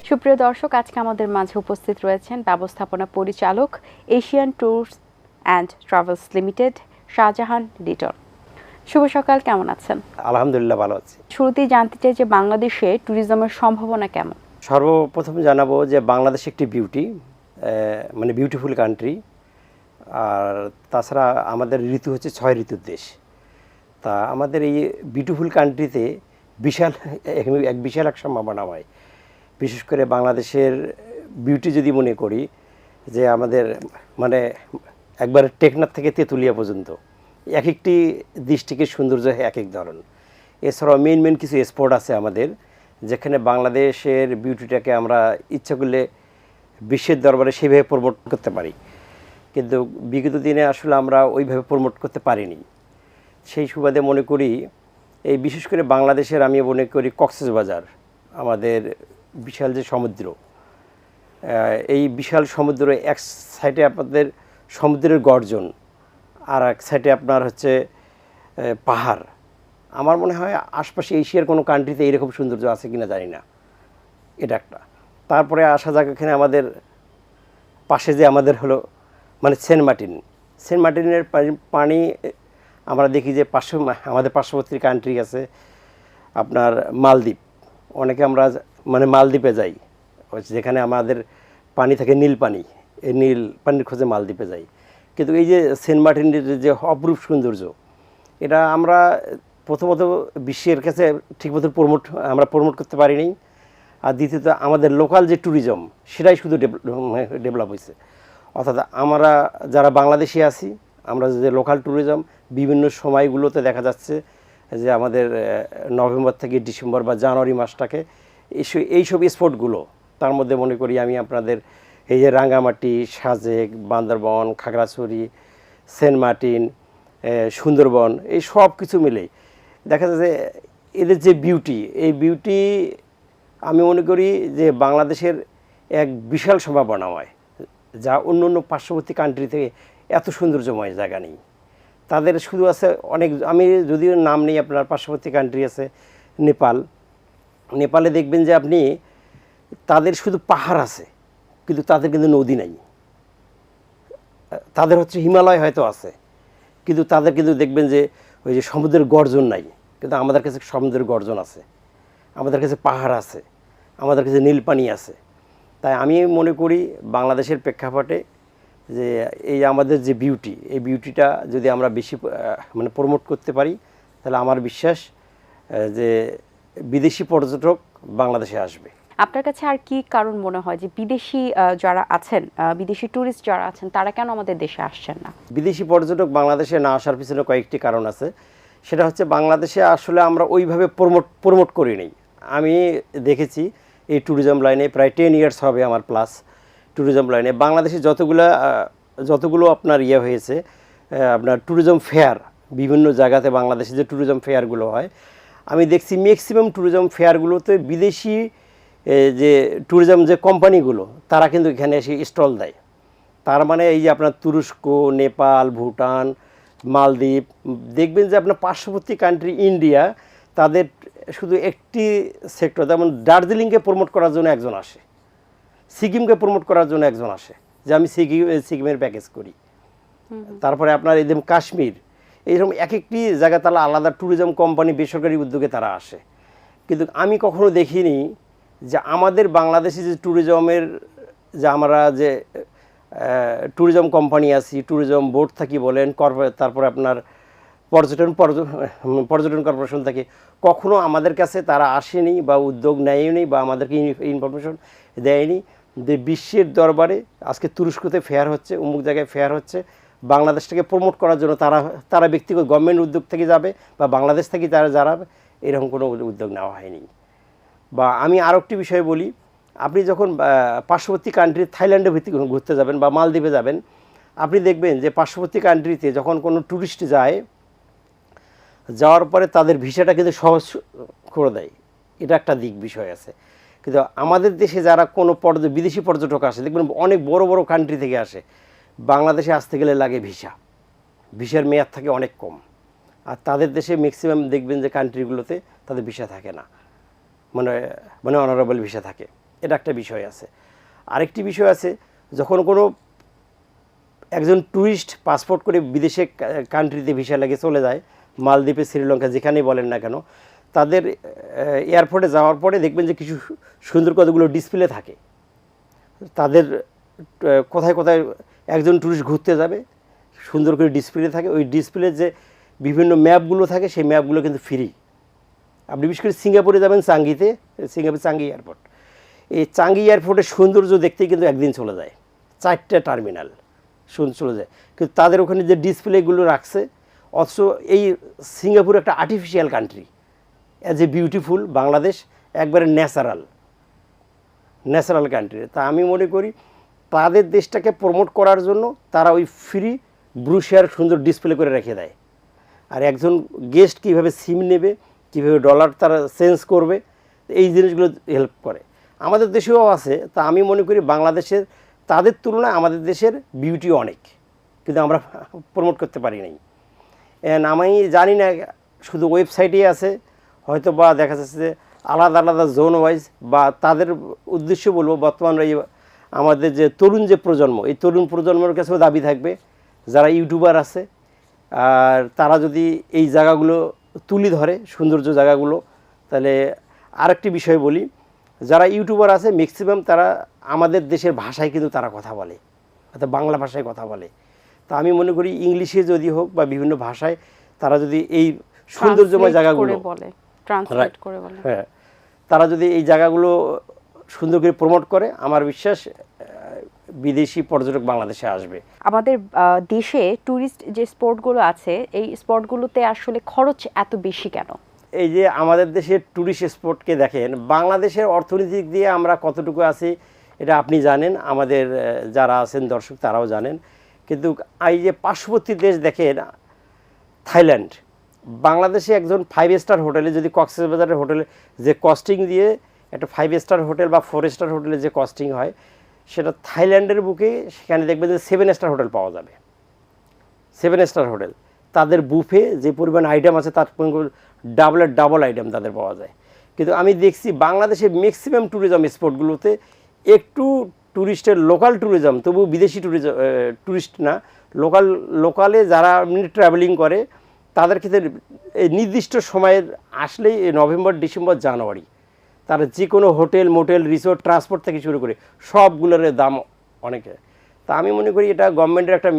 সুপ্রিয় দর্শক, আজকে আমাদের মাঝে উপস্থিত রয়েছেন ব্যবস্থাপনা পরিচালক Asian tours and travels limited Shahjahan Liton. শুভ সকাল, কেমন আছেন? আলহামদুলিল্লাহ, ভালো আছি। শুরুতেই জানতে চাই যে বাংলাদেশে ট্যুরিজমের সম্ভাবনা কেমন? সর্বপ্রথম জানাবো যে বাংলাদেশ একটি মানে বিউটিফুল কান্ট্রি। আর তাছাড়া আমাদের ঋতু হচ্ছে 6 ঋতুর দেশ। তা আমাদের এই বিউটিফুল কান্ট্রিতে বিশাল এক সম্ভাবনা হয়। বিশেষ করে বাংলাদেশের বিউটি যদি মনে করি যে আমাদের মানে একবার টেকনাফ থেকে তেঁতুলিয়া পর্যন্ত এক একটি ডিস্ট্রিক্টের সৌন্দর্য এক এক ধরন। এছাড়াও মেন কিছু স্পট আছে আমাদের, যেখানে বাংলাদেশের বিউটিটাকে আমরা ইচ্ছা করলে বিশ্বের দরবারে সেভাবে প্রমোট করতে পারি, কিন্তু বিগত দিনে আসলে আমরা ওইভাবে প্রমোট করতে পারিনি। সেই সুবাদে মনে করি এই বিশেষ করে বাংলাদেশের আমি মনে করি কক্সবাজার, আমাদের বিশাল যে সমুদ্র, এই বিশাল সমুদ্র এক সাইডে আপনাদের সমুদ্রের গর্জন, আর এক সাইডে আপনার হচ্ছে পাহাড়। আমার মনে হয় আশপাশে এশিয়ার কোনো কান্ট্রিতে এইরকম সৌন্দর্য আছে কিনা জানি না, এটা একটা। তারপরে আসা যাক এখানে আমাদের পাশে যে আমাদের হলো মানে সেন্ট মার্টিনের পানি আমরা দেখি যে আমাদের পার্শ্ববর্তী কান্ট্রি আছে আপনার মালদ্বীপ। অনেকে আমরা মানে মালদ্বীপে যাই, যেখানে আমাদের পানি থাকে নীল পানি, এই নীল পানির খোঁজে মালদ্বীপে যাই। কিন্তু এই যে সেন্ট মার্টিনের যে অপরূপ সৌন্দর্য, এটা আমরা প্রথমত বিশ্বের কাছে ঠিকমতো প্রমোট করতে পারিনি। আর দ্বিতীয়ত আমাদের লোকাল যে ট্যুরিজম সেটাই শুধু ডেভেলপ হয়েছে। অর্থাৎ আমরা যারা বাংলাদেশি আছি, আমরা যে লোকাল ট্যুরিজম বিভিন্ন সময়গুলোতে দেখা যাচ্ছে যে আমাদের নভেম্বর থেকে ডিসেম্বর বা জানুয়ারি মাসটাকে এইসব স্পটগুলো, তার মধ্যে মনে করি আমি আপনাদের এই যে রাঙ্গামাটি, সাজেক, বান্দরবন, খাগড়াছড়ি, সেন্ট মার্টিন, সুন্দরবন, এই সব কিছু মিলেই দেখা যায় যে এদের যে বিউটি, এই বিউটি আমি মনে করি যে বাংলাদেশের এক বিশাল সম্ভাবনাময়, যা অন্য অন্য পার্শ্ববর্তী কান্ট্রি থেকে এত সৌন্দর্যময় জায়গা নেই। তাদের শুধু আছে অনেক, আমি যদিও নাম নেই, আপনার পার্শ্ববর্তী কান্ট্রি আছে নেপালে দেখবেন যে আপনি তাদের শুধু পাহাড় আছে, কিন্তু তাদের কিন্তু নদী নাই। তাদের হচ্ছে হিমালয় হয়তো আছে, কিন্তু তাদের কিন্তু দেখবেন যে ওই যে সমুদ্রের গর্জন নাই। কিন্তু আমাদের কাছে সমুদ্রের গর্জন আছে, আমাদের কাছে পাহাড় আছে, আমাদের কাছে নীল পানি আছে। তাই আমি মনে করি বাংলাদেশের প্রেক্ষাপটে যে এই আমাদের যে বিউটি, এই বিউটিটা যদি আমরা বেশি মানে প্রমোট করতে পারি, তাহলে আমার বিশ্বাস যে বিদেশি পর্যটক বাংলাদেশে আসবে। আপনার কাছে আর কি কারণ মনে হয় যে বিদেশি যারা আছেন, বিদেশি ট্যুরিস্ট যারা আছেন, তারা কেন আমাদের দেশে আসছেন না? বিদেশি পর্যটক বাংলাদেশে না আসার পিছনে কয়েকটি কারণ আছে। সেটা হচ্ছে বাংলাদেশে আসলে আমরা ওইভাবে প্রমোট করি নি। আমি দেখেছি এই ট্যুরিজম লাইনে প্রায় 10 ইয়ার্স হবে আমার প্লাস ট্যুরিজম লাইনে। বাংলাদেশে যতগুলো আপনার হয়েছে আপনার ট্যুরিজম ফেয়ার, বিভিন্ন জায়গাতে বাংলাদেশে যে ট্যুরিজম ফেয়ারগুলো হয়, আমি দেখছি ম্যাক্সিমাম ট্যুরিজম ফেয়ারগুলোতে বিদেশি যে ট্যুরিজম যে কোম্পানিগুলো, তারা কিন্তু এখানে এসে স্টল দেয়। তার মানে এই যে আপনার তুরস্ক, নেপাল, ভুটান, মালদ্বীপ, দেখবেন যে আপনার পার্শ্ববর্তী কান্ট্রি ইন্ডিয়া, তাদের শুধু একটি সেক্টর, যেমন দার্জিলিংকে প্রমোট করার জন্য একজন আসে, সিকিমকে প্রমোট করার জন্য একজন আসে যে আমি সিকিমের প্যাকেজ করি। তারপরে আপনার এই যেমন কাশ্মীর, এইরকম এক একটি জায়গায় তারা আলাদা ট্যুরিজম কোম্পানি বেসরকারি উদ্যোগে তারা আসে। কিন্তু আমি কখনো দেখিনি যে আমাদের বাংলাদেশে যে ট্যুরিজমের যে আমরা যে ট্যুরিজম কোম্পানি আছি, ট্যুরিজম বোর্ড থাকি বলেন, তারপরে আপনার পর্যটন কর্পোরেশন থেকে কখনো আমাদের কাছে তারা আসেনি বা উদ্যোগ নেয়নি বা আমাদেরকে ইনফরমেশন দেয়নি যে বিশ্বের দরবারে আজকে তুরস্কতে ফেয়ার হচ্ছে, অমুক জায়গায় ফেয়ার হচ্ছে, বাংলাদেশটাকে প্রমোট করার জন্য তারা ব্যক্তিগত গভর্নমেন্ট উদ্যোগ থেকে যাবে বা বাংলাদেশ থেকে তারা যাবে, এরকম কোনো উদ্যোগ নেওয়া হয়নি। বা আমি আরও একটি বিষয় বলি, আপনি যখন পার্শ্ববর্তী কান্ট্রি থাইল্যান্ডে ঘুরতে যাবেন বা মালদ্বীপে যাবেন, আপনি দেখবেন যে পার্শ্ববর্তী কান্ট্রিতে যখন কোনো ট্যুরিস্ট যায়, যাওয়ার পরে তাদের ভিসাটা কিন্তু সহজ করে দেয়। এটা একটা বিষয় আছে। কিন্তু আমাদের দেশে যারা কোনো বিদেশি পর্যটক আসে, দেখবেন অনেক বড় বড় কান্ট্রি থেকে আসে, বাংলাদেশে আসতে গেলে লাগে ভিসার মেয়াদ থাকে অনেক কম। আর তাদের দেশে ম্যাক্সিমাম দেখবেন যে কান্ট্রিগুলোতে তাদের ভিসা থাকে না। মানে মানে অনারেবল ভিসা থাকে, এটা একটা বিষয় আছে। আরেকটি বিষয় আছে, যখন কোনো একজন ট্যুরিস্ট পাসপোর্ট করে বিদেশে কান্ট্রিতে ভিসা লাগে চলে যায়, মালদ্বীপে, শ্রীলঙ্কা, যেখানেই বলেন না কেন, তাদের এয়ারপোর্টে যাওয়ার পরে দেখবেন যে কিছু সুন্দর কতগুলো ডিসপ্লে থাকে। তাদের কোথায় কোথায় একজন ট্যুরিস্ট ঘুরতে যাবে, সুন্দর করে ডিসপ্লে থাকে। ওই ডিসপ্লে যে বিভিন্ন ম্যাপগুলো থাকে, সেই ম্যাপগুলো কিন্তু ফ্রি। আপনি বিশেষ করে সিঙ্গাপুরে যাবেন, চাঙ্গিতে, সিঙ্গাপুর চাঙ্গি এয়ারপোর্ট, এই চাঙ্গি এয়ারপোর্টের সৌন্দর্য দেখতেই কিন্তু একদিন চলে যায়, 4টে টার্মিনাল চলে যায়। কিন্তু তাদের ওখানে যে ডিসপ্লেগুলো রাখছে, অথচ এই সিঙ্গাপুর একটা artificial country, as a beautiful, Bangladesh একবারে ন্যাচারাল কান্ট্রি। তা আমি মনে করি তাদের দেশটাকে প্রমোট করার জন্য তারা ওই ফ্রি ব্রুশিয়ার সুন্দর ডিসপ্লে করে রেখে দেয়। আর একজন গেস্ট কীভাবে সিম নেবে, কীভাবে ডলার তারা চেঞ্জ করবে, এই জিনিসগুলো হেল্প করে। আমাদের দেশেও আছে। তা আমি মনে করি বাংলাদেশের তাদের তুলনায় আমাদের দেশের বিউটি অনেক, কিন্তু আমরা প্রমোট করতে পারি নাই। আমি জানি না, শুধু ওয়েবসাইটেই আছে হয়তো, বা দেখা যাচ্ছে যে আলাদা আলাদা জোন ওয়াইজ, বা তাদের উদ্দেশ্য বলবো বর্তমান এই আমাদের যে তরুণ যে প্রজন্ম, এই তরুণ প্রজন্মের কাছেও দাবি থাকবে, যারা ইউটিউবার আছে, আর তারা যদি এই জায়গাগুলো তুলে ধরে, সৌন্দর্য জায়গাগুলো, তাহলে আরেকটি বিষয় বলি, যারা ইউটিউবার আছে ম্যাক্সিমাম তারা আমাদের দেশের ভাষায় কিন্তু তারা কথা বলে, অর্থাৎ বাংলা ভাষায় কথা বলে। তা আমি মনে করি ইংলিশে যদি হোক বা বিভিন্ন ভাষায় তারা যদি এই সৌন্দর্যময় জায়গাগুলো হ্যাঁ, তারা যদি এই জায়গাগুলো সুন্দর করে প্রমোট করে, আমার বিশ্বাস বিদেশি পর্যটক বাংলাদেশে আসবে। আমাদের দেশে ট্যুরিস্ট যে স্পটগুলো আছে, এই স্পটগুলোতে আসলে খরচ এত বেশি কেন? এই যে আমাদের দেশের ট্যুরিস্ট স্পটকে দেখেন, বাংলাদেশের অর্থনৈতিক দিয়ে আমরা কতটুকু আছি এটা আপনি জানেন, আমাদের যারা আছেন দর্শক তারাও জানেন। কিন্তু এই যে পার্শ্ববর্তী দেশ দেখেন, থাইল্যান্ড, বাংলাদেশে একজন 5 স্টার হোটেলে যদি কক্সবাজারের হোটেলে যে কস্টিং দিয়ে একটা 5 স্টার হোটেল বা 4 স্টার হোটেলে যে কস্টিং হয়, সেটা থাইল্যান্ডের বুকে সেখানে দেখবেন যে 7 স্টার হোটেল পাওয়া যাবে। 7 স্টার হোটেল, তাদের বুফে যে পরিমাণ আইটেম আছে তার ডাবল আইটেম তাদের পাওয়া যায়। কিন্তু আমি দেখছি বাংলাদেশে ম্যাক্সিমাম ট্যুরিজম স্পটগুলোতে একটু ট্যুরিস্টের লোকাল ট্যুরিজম, তবু বিদেশি ট্যুরিস্ট না, লোকালে যারা ট্রাভেলিং করে তাদের ক্ষেত্রে এই নির্দিষ্ট সময়ের আসলেই নভেম্বর, ডিসেম্বর, জানুয়ারি, তারা যে কোনো হোটেল, মোটেল, রিসোর্ট, ট্রান্সপোর্ট থেকে শুরু করে সবগুলোর দাম অনেক। তা আমি মনে করি এটা গভর্নমেন্টের একটা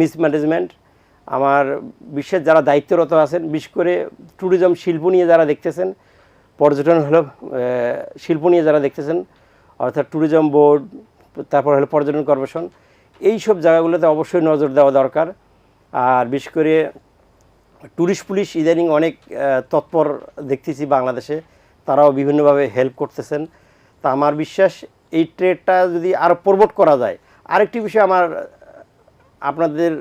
মিসম্যানেজমেন্ট। আমার বিশ্বের যারা দায়িত্বরত আছেন, বিশেষ করে ট্যুরিজম শিল্প নিয়ে যারা দেখতেছেন, পর্যটন হলো শিল্প নিয়ে যারা দেখতেছেন, অর্থাৎ ট্যুরিজম বোর্ড, তারপর হলো পর্যটন কর্পোরেশন, এই সব জায়গাগুলোতে অবশ্যই নজর দেওয়া দরকার। আর বিশেষ করে ট্যুরিস্ট পুলিশ ইদানিং অনেক তৎপর দেখতেছি বাংলাদেশে, তারাও বিভিন্নভাবে হেল্প করতেছেন। তা আমার বিশ্বাস এই ট্রেডটা যদি আরও প্রমোট করা যায়। আরেকটি বিষয়, আপনাদের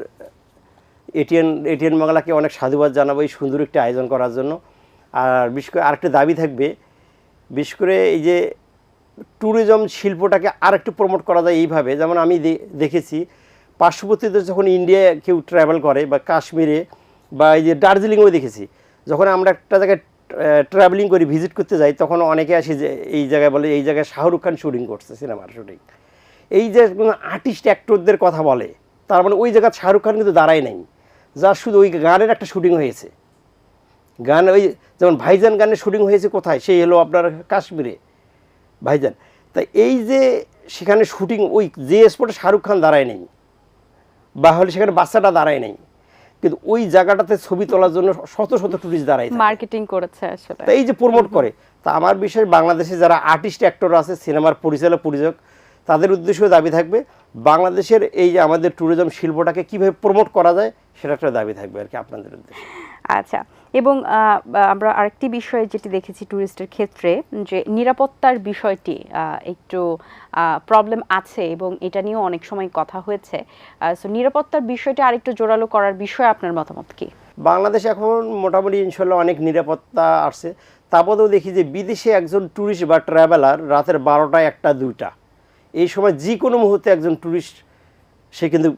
এটিএন বাংলাকে অনেক সাধুবাদ জানাবো এই সুন্দর একটি আয়োজন করার জন্য। আর বিশেষ করে আরেকটা দাবি থাকবে, বিশেষ করে এই যে ট্যুরিজম শিল্পটাকে আরেকটু প্রমোট করা যায় এইভাবে, যেমন আমি দেখেছি পার্শ্ববর্তী দেশ যখন ইন্ডিয়ায় কেউ ট্রাভেল করে, বা কাশ্মীরে, বা এই যে দার্জিলিংয়েও দেখেছি, যখন আমরা একটা জায়গায় ট্রাভেলিং করি, ভিজিট করতে যাই, তখন অনেকে আসি যে এই জায়গায় বলে এই জায়গায় শাহরুখ খান শুটিং করছে, সিনেমার শুটিং। এই যে আর্টিস্ট অ্যাক্টরদের কথা বলে, তার মানে ওই জায়গায় শাহরুখ খান কিন্তু দাঁড়ায় নাই, যার শুধু ওই গানের একটা শুটিং হয়েছে। গান ওই যেমন ভাইজান গানের শুটিং হয়েছে কোথায়, সেই হলো আপনার কাশ্মীরে, ভাইজান। তাই এই যে সেখানে শুটিং, ওই যে স্পটে শাহরুখ খান দাঁড়ায় নেই, বা হলে সেখানে বাচ্চাটা দাঁড়ায় নেই, কিন্তু ওই জায়গাটাতে ছবি তোলার জন্য শত শত টুরিস্ট দাঁড়ায়, মার্কেটিং করেছে আসলে, তাই এই যে প্রমোট করে। তা আমার বিষয়ে বাংলাদেশে যারা আর্টিস্ট অ্যাক্টর আছে, সিনেমার পরিচালক, প্রযোজক, তাদের উদ্দেশ্যেও দাবি থাকবে বাংলাদেশের এই যে আমাদের ট্যুরিজম শিল্পটাকে কীভাবে প্রমোট করা যায়, সেটা একটা দাবি থাকবে আর কি আপনাদের উদ্দেশ্যে। আচ্ছা, এবং আমরা আরেকটি বিষয় যেটি দেখেছি ট্যুরিস্টের ক্ষেত্রে, যে নিরাপত্তার বিষয়টি একটু প্রবলেম আছে, এবং এটা নিয়েও অনেক সময় কথা হয়েছে। সো নিরাপত্তার বিষয়টা আরেকটু জোরালো করার বিষয়ে আপনার মতামত কি? বাংলাদেশ এখন মোটামুটি ইনশাল্লাহ অনেক নিরাপত্তা আসছে। তারপরেও দেখি যে বিদেশে একজন ট্যুরিস্ট বা ট্রাভেলার রাতের 12টা, 1টা, 2টা এই সময় যে কোনো মুহূর্তে একজন ট্যুরিস্ট সে কিন্তু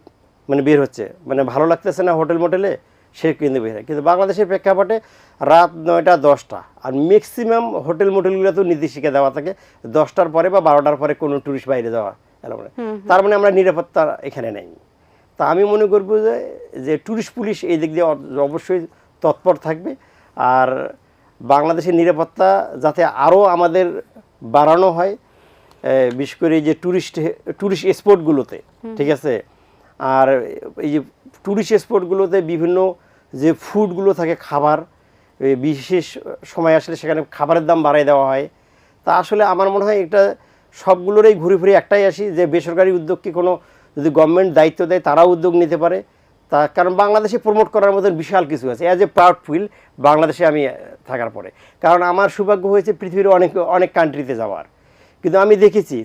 মানে বের হচ্ছে, মানে ভালো লাগতেছে না হোটেল মোটেলে, সে কিন্তু বের হয়। কিন্তু বাংলাদেশের প্রেক্ষাপটে রাত 9টা 10টা, আর ম্যাক্সিমাম হোটেল মোটেলগুলো তো নির্দেশিকা দেওয়া থাকে 10টার পরে বা 12টার পরে কোনো ট্যুরিস্ট বাইরে যাওয়া এলাও না। তার মানে আমরা নিরাপত্তা এখানে নেই। তা আমি মনে করব যে ট্যুরিস্ট পুলিশ এই দিক দিয়ে অবশ্যই তৎপর থাকবে, আর বাংলাদেশের নিরাপত্তা যাতে আরও আমাদের বাড়ানো হয়, বিশেষ করে এই যে ট্যুরিস্ট স্পটগুলোতে, ঠিক আছে। আর এই যে ট্যুরিস্ট স্পটগুলোতে বিভিন্ন যে ফুডগুলো থাকে, খাবার বিশেষ সময় আসলে সেখানে খাবারের দাম বাড়ায় দেওয়া হয়। তা আসলে আমার মনে হয় এটা সবগুলোরই ঘুরে ফিরে একটাই আসি যে বেসরকারি উদ্যোগকে কোনো যদি গভর্নমেন্ট দায়িত্ব দেয় তারাও উদ্যোগ নিতে পারে। তা কারণ বাংলাদেশে প্রমোট করার মতন বিশাল কিছু আছে। অ্যাজ এ প্রাউড ফিল বাংলাদেশে আমি থাকার পরে, কারণ আমার সৌভাগ্য হয়েছে পৃথিবীর অনেক কান্ট্রিতে যাওয়ার, কিন্তু আমি দেখেছি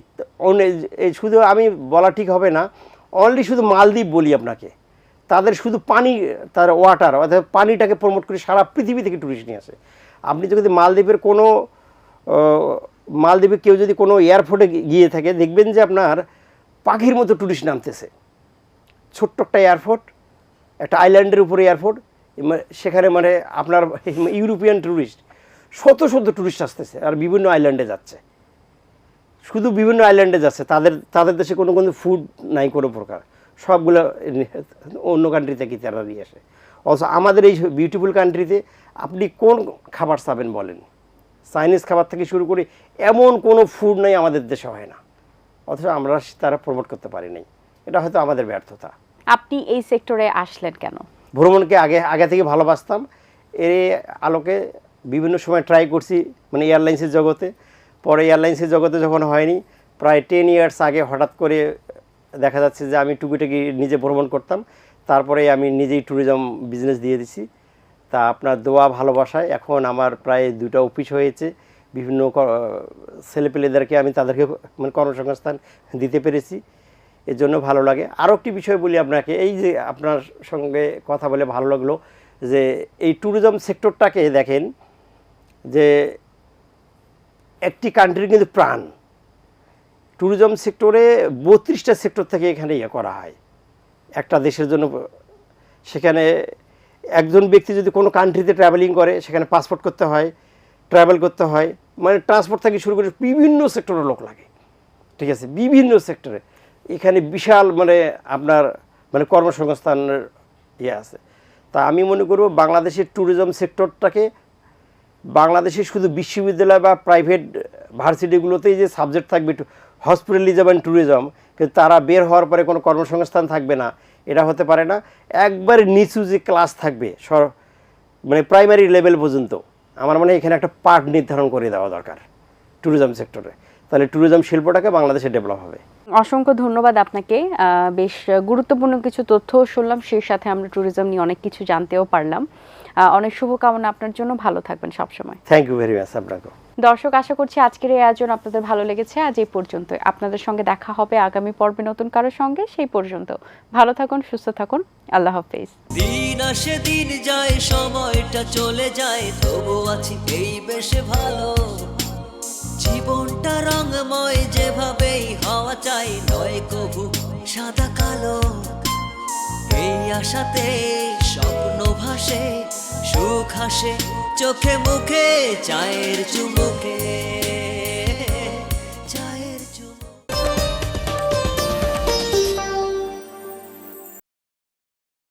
শুধু আমি বলা ঠিক হবে না, অনলি শুধু মালদ্বীপ বলি আপনাকে, তাদের শুধু পানি, তার ওয়াটার অর্থাৎ পানিটাকে প্রমোট করে সারা পৃথিবী থেকে টুরিস্ট নিয়ে আসে। আপনি যদি মালদ্বীপে কেউ যদি কোনো এয়ারপোর্টে গিয়ে থাকে, দেখবেন যে আপনার পাখির মতো টুরিস্ট নামতেছে। ছোট্ট একটা এয়ারপোর্ট, একটা আইল্যান্ডের উপরে এয়ারপোর্ট, সেখানে মানে আপনার ইউরোপিয়ান টুরিস্ট শত টুরিস্ট আসতেছে, আর বিভিন্ন আইল্যান্ডে যাচ্ছে, শুধু বিভিন্ন আইল্যান্ডে যাচ্ছে। তাদের দেশে কোনো ফুড নাই কোনো প্রকার, সবগুলো অন্য কান্ট্রি থেকে তারা নিয়ে আসে। অথচ আমাদের এই বিউটিফুল কান্ট্রিতে আপনি কোন খাবার চাবেন বলেন, চাইনিজ খাবার থেকে শুরু করে এমন কোনো ফুড নাই আমাদের দেশে হয় না, অথচ আমরা তারা প্রমোট করতে পারি নাই। এটা হয়তো আমাদের ব্যর্থতা। আপনি এই সেক্টরে আসলেন কেন? ভ্রমণকে আগে থেকে ভালোবাসতাম, এর আলোকে বিভিন্ন সময় ট্রাই করছি, মানে এয়ারলাইন্সের জগতে। পরে এয়ারলাইন্সের জগতে যখন হয়নি, প্রায় 10 ইয়ার্স আগে হঠাৎ করে দেখা যাচ্ছে যে আমি টুকিটাকি নিজে ভ্রমণ করতাম, তারপরে আমি নিজেই ট্যুরিজম বিজনেস দিয়ে দিছি। তা আপনার দোয়া ভালোবাসায় এখন আমার প্রায় 2টা অফিস হয়েছে, বিভিন্ন ছেলেপেলেদেরকে আমি তাদেরকে মানে কর্মসংস্থান দিতে পেরেছি, এর জন্য ভালো লাগে। আরও একটি বিষয় বলি আপনাকে, এই যে আপনার সঙ্গে কথা বলে ভালো লাগলো যে এই ট্যুরিজম সেক্টরটাকে দেখেন যে একটি কান্ট্রির কিন্তু প্রাণ। ট্যুরিজম সেক্টরে 32টা সেক্টর থেকে এখানে করা হয় একটা দেশের জন্য। সেখানে একজন ব্যক্তি যদি কোনো কান্ট্রিতে ট্রাভেলিং করে, সেখানে পাসপোর্ট করতে হয়, ট্রাভেল করতে হয়, মানে ট্রান্সপোর্ট থেকে শুরু করে বিভিন্ন সেক্টরের লোক লাগে, ঠিক আছে, বিভিন্ন সেক্টরে। এখানে বিশাল মানে আপনার মানে কর্মসংস্থানের আছে। তা আমি মনে করব বাংলাদেশের ট্যুরিজম সেক্টরটাকে, বাংলাদেশে শুধু বিশ্ববিদ্যালয় বা প্রাইভেট ভার্সিটিগুলোতেই যে সাবজেক্ট থাকবে হসপিটালিজম অ্যান্ড ট্যুরিজম, কিন্তু তারা বের হওয়ার পরে কোনো কর্মসংস্থান থাকবে না, এটা হতে পারে না। একবারে নিচু যে ক্লাস থাকবে মানে প্রাইমারি লেভেল পর্যন্ত, আমার মনে হয় এখানে একটা পার্ট নির্ধারণ করে দেওয়া দরকার ট্যুরিজম সেক্টরে, তাহলে ট্যুরিজম শিল্পটাকে বাংলাদেশে ডেভেলপ হবে। অসংখ্য ধন্যবাদ আপনাকে। বেশ গুরুত্বপূর্ণ কিছু তথ্যও শুনলাম, সেই সাথে আমরা ট্যুরিজম নিয়ে অনেক কিছু জানতেও পারলাম। অনেক শুভকামনা আপনার জন্য, ভালো থাকবেন সবসময়। থ্যাংক ইউ ভেরি মাচ আপনাকে। দর্শক, আশা করছি আজকের এই আয়োজন আপনাদের ভালো লেগেছে। আজ এই পর্যন্ত, আপনাদের সঙ্গে দেখা হবে আগামী পর্বে নতুন কারোর সঙ্গে। সেই পর্যন্ত ভালো থাকুন, সুস্থ থাকুন, আল্লাহ হাফেজ। দিন আসে দিন যায়, সময়টা চলে যায়, তবু আছি এই বেশে ভালো। জীবনটা রঙময়, যেভাবেই হওয়া চাই, নয় কবু সাদা কালো। এই আশাতে স্বপ্ন ভাসে, সুখ হাসে চোখে মুখে, চায়ের চুমুকে।